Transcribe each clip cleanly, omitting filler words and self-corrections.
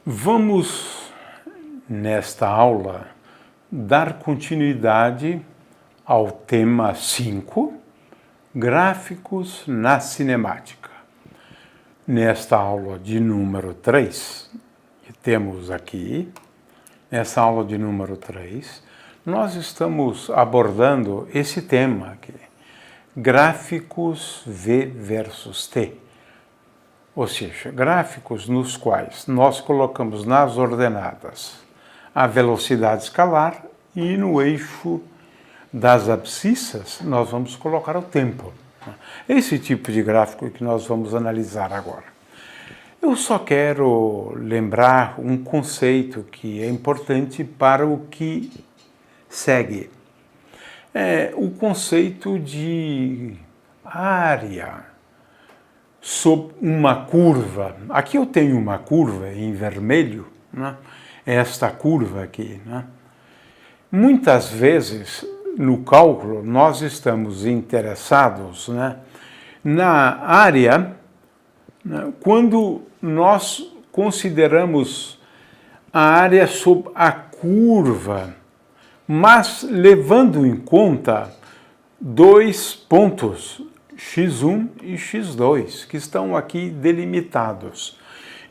Vamos, nesta aula, dar continuidade ao tema 5, Gráficos na Cinemática. Nesta aula de número 3, que temos aqui, nessa aula de número 3, nós estamos abordando esse tema aqui, gráficos V versus T. Ou seja, gráficos nos quais nós colocamos nas ordenadas a velocidade escalar e no eixo das abscissas nós vamos colocar o tempo. Esse tipo de gráfico que nós vamos analisar agora. Eu só quero lembrar um conceito que é importante para o que segue. É o conceito de área sob uma curva. Aqui eu tenho uma curva em vermelho, né? Esta curva aqui, né? Muitas vezes no cálculo nós estamos interessados, né, na área, né, quando nós consideramos a área sob a curva, mas levando em conta dois pontos, x1 e x2, que estão aqui delimitados.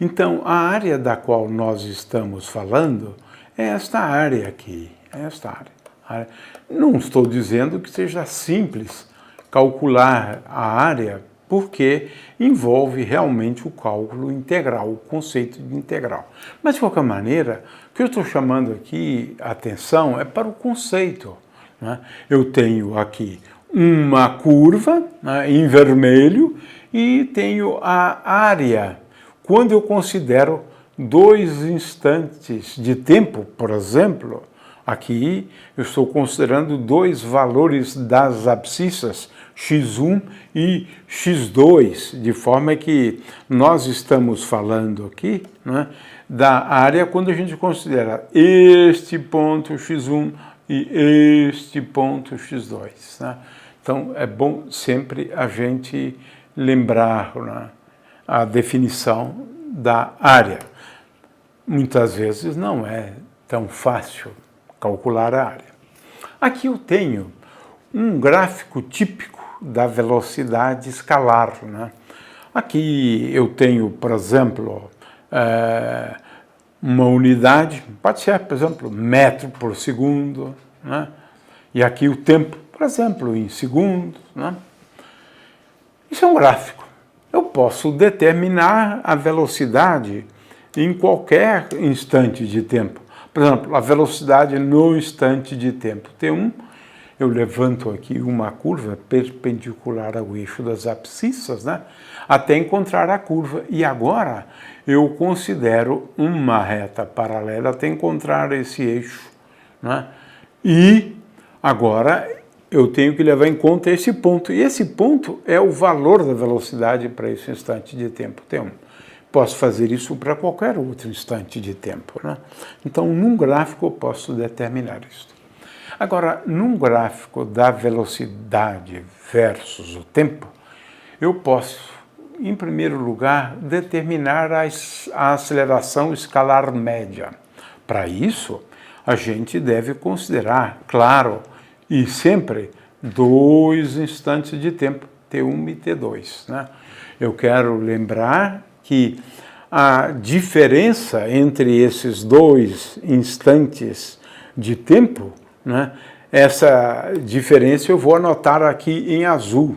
Então, a área da qual nós estamos falando é esta área aqui, esta área. Não estou dizendo que seja simples calcular a área, porque envolve realmente o cálculo integral, o conceito de integral. Mas, de qualquer maneira, o que eu estou chamando aqui a atenção é para o conceito, né? Eu tenho aqui uma curva, né, em vermelho e tenho a área. Quando eu considero dois instantes de tempo, por exemplo, aqui eu estou considerando dois valores das abscissas, x1 e x2, de forma que nós estamos falando aqui, né, da área quando a gente considera este ponto x1 e este ponto x2, né? Então, é bom sempre a gente lembrar, né, a definição da área. Muitas vezes não é tão fácil calcular a área. Aqui eu tenho um gráfico típico da velocidade escalar, né? Aqui eu tenho, por exemplo, uma unidade, pode ser, por exemplo, metro por segundo, né? E aqui o tempo, por exemplo, em segundos, né? Isso é um gráfico. Eu posso determinar a velocidade em qualquer instante de tempo. Por exemplo, a velocidade no instante de tempo T1, eu levanto aqui uma curva perpendicular ao eixo das abscissas, né, até encontrar a curva. E agora eu considero uma reta paralela até encontrar esse eixo, né? E agora eu tenho que levar em conta esse ponto. E esse ponto é o valor da velocidade para esse instante de tempo T1. Posso fazer isso para qualquer outro instante de tempo, né? Então, num gráfico eu posso determinar isso. Agora, num gráfico da velocidade versus o tempo, eu posso, em primeiro lugar, determinar a aceleração escalar média. Para isso, a gente deve considerar, claro, e sempre dois instantes de tempo, T1 e T2, né? Eu quero lembrar que a diferença entre esses dois instantes de tempo, né, essa diferença eu vou anotar aqui em azul.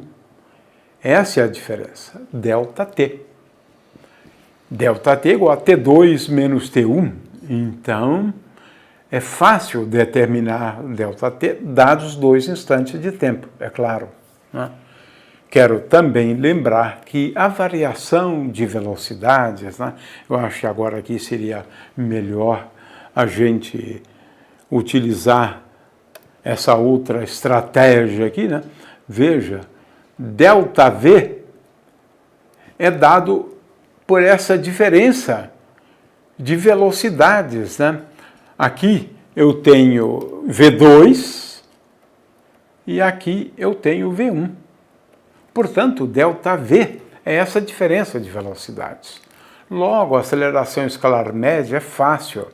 Essa é a diferença, ΔT. ΔT igual a T2 menos T1. Então, é fácil determinar ΔT dados dois instantes de tempo, é claro, né? Quero também lembrar que a variação de velocidades, né, eu acho que agora aqui seria melhor a gente utilizar essa outra estratégia aqui, né? Veja, ΔV é dado por essa diferença de velocidades, né? Aqui eu tenho V2 e aqui eu tenho V1. Portanto, ΔV é essa diferença de velocidades. Logo, a aceleração escalar média é fácil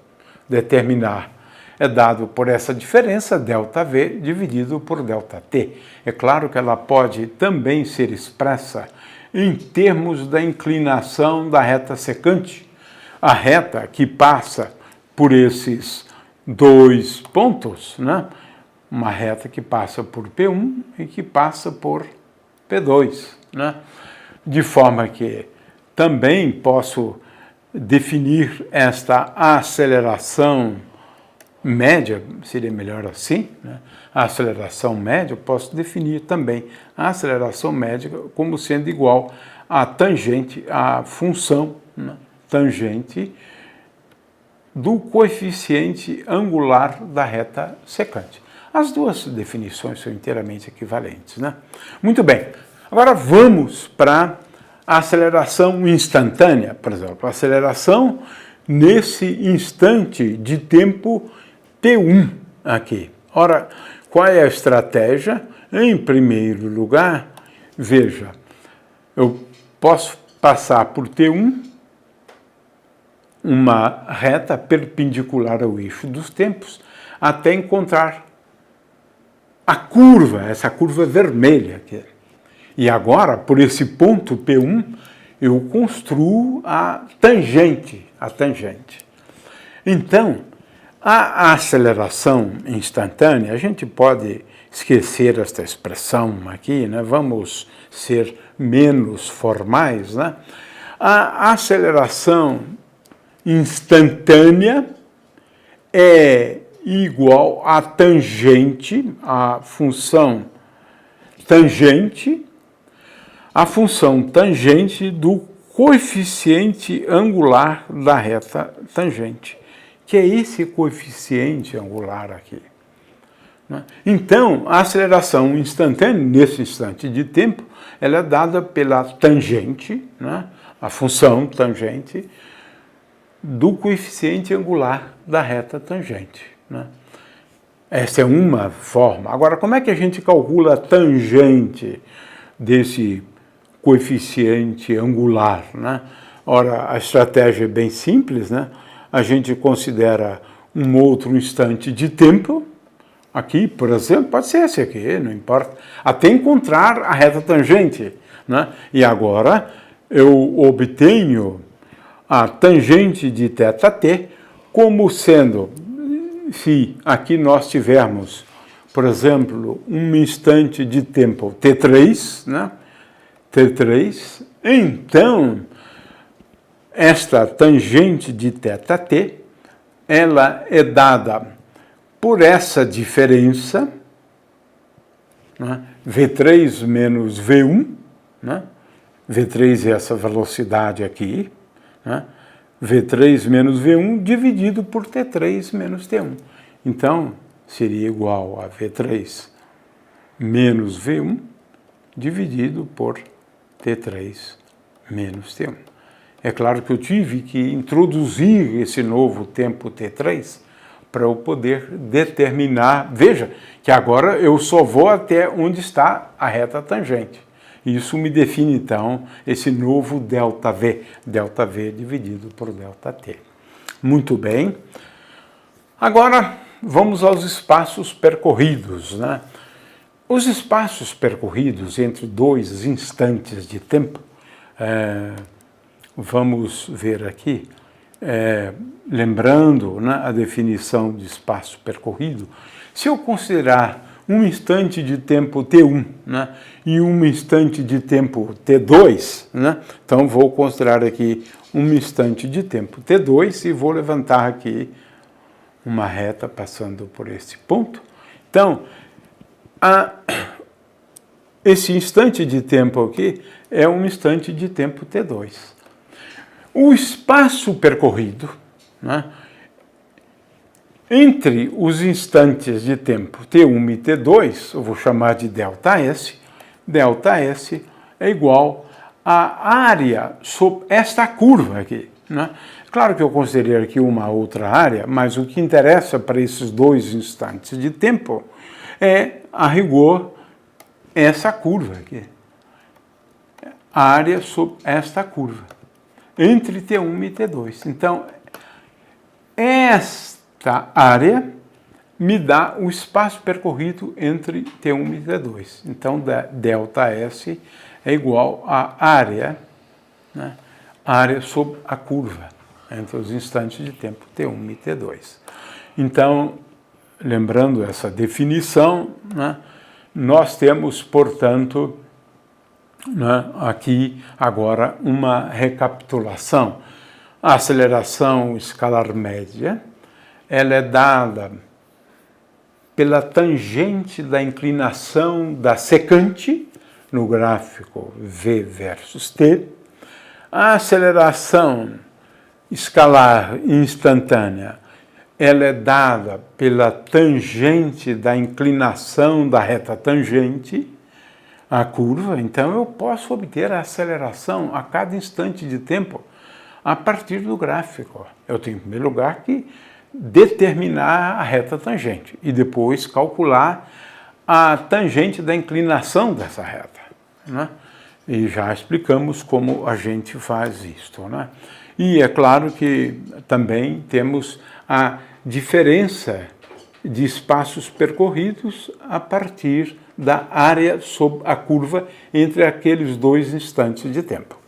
determinar. É dado por essa diferença, ΔV, dividido por ΔT. É claro que ela pode também ser expressa em termos da inclinação da reta secante. A reta que passa por esses dois pontos, né? Uma reta que passa por P1 e que passa por P2, né? De forma que também posso definir esta aceleração média, seria melhor assim, né? A aceleração média, eu posso definir também a aceleração média como sendo igual à tangente, à função, né? Tangente do coeficiente angular da reta secante. As duas definições são inteiramente equivalentes, né? Muito bem, agora vamos para a aceleração instantânea, por exemplo, a aceleração nesse instante de tempo T1 aqui. Ora, qual é a estratégia? Em primeiro lugar, veja, eu posso passar por T1 uma reta perpendicular ao eixo dos tempos até encontrar a curva, essa curva vermelha aqui. E agora, por esse ponto P1, eu construo a tangente, Então, a aceleração instantânea, a gente pode esquecer esta expressão aqui, né? Vamos ser menos formais, né? A aceleração instantânea é igual à tangente, a função tangente do coeficiente angular da reta tangente, que é esse coeficiente angular aqui. Então, a aceleração instantânea, nesse instante de tempo, ela é dada pela tangente, né? A função tangente do coeficiente angular da reta tangente, né? Essa é uma forma. Agora, como é que a gente calcula a tangente desse coeficiente angular, né? Ora, a estratégia é bem simples, né? A gente considera um outro instante de tempo, aqui, por exemplo, pode ser esse aqui, não importa, até encontrar a reta tangente, né? E agora eu obtenho a tangente de θt como sendo, se aqui nós tivermos, por exemplo, um instante de tempo T3, né? T3, então esta tangente de θt, ela é dada por essa diferença, né? V3 menos V1, né? V3 é essa velocidade aqui, né? V3 menos V1 dividido por T3 menos T1. Então, seria igual a V3 menos V1 dividido por T3 menos T1. É claro que eu tive que introduzir esse novo tempo T3 para eu poder determinar. Veja que agora eu só vou até onde está a reta tangente. Isso me define, então, esse novo ΔV, ΔV dividido por ΔT. Muito bem. Agora, vamos aos espaços percorridos, né? Os espaços percorridos entre dois instantes de tempo, vamos ver aqui, lembrando, né, a definição de espaço percorrido, se eu considerar um instante de tempo T1, né, e um instante de tempo T2, né, então vou considerar aqui um instante de tempo T2 e vou levantar aqui uma reta passando por esse ponto. Então, esse instante de tempo aqui é um instante de tempo T2. O espaço percorrido, né, entre os instantes de tempo T1 e T2, eu vou chamar de ΔS, ΔS é igual à área sobre esta curva aqui, né? Claro que eu considerei aqui uma outra área, mas o que interessa para esses dois instantes de tempo é, a rigor, essa curva aqui. A área sobre esta curva. entre T1 e T2. Então, esta área me dá o espaço percorrido entre T1 e T2. Então, ΔS é igual à área, né, área sobre a curva, entre os instantes de tempo T1 e T2. Então, lembrando essa definição, né, nós temos, portanto, né, aqui agora uma recapitulação. A aceleração escalar média, ela é dada pela tangente da inclinação da secante, no gráfico V versus T. A aceleração escalar instantânea, ela é dada pela tangente da inclinação da reta tangente à curva. Então, eu posso obter a aceleração a cada instante de tempo a partir do gráfico. Eu tenho, em primeiro lugar, que determinar a reta tangente e depois calcular a tangente da inclinação dessa reta, né? E já explicamos como a gente faz isto, né? E é claro que também temos a diferença de espaços percorridos a partir da área sob a curva entre aqueles dois instantes de tempo.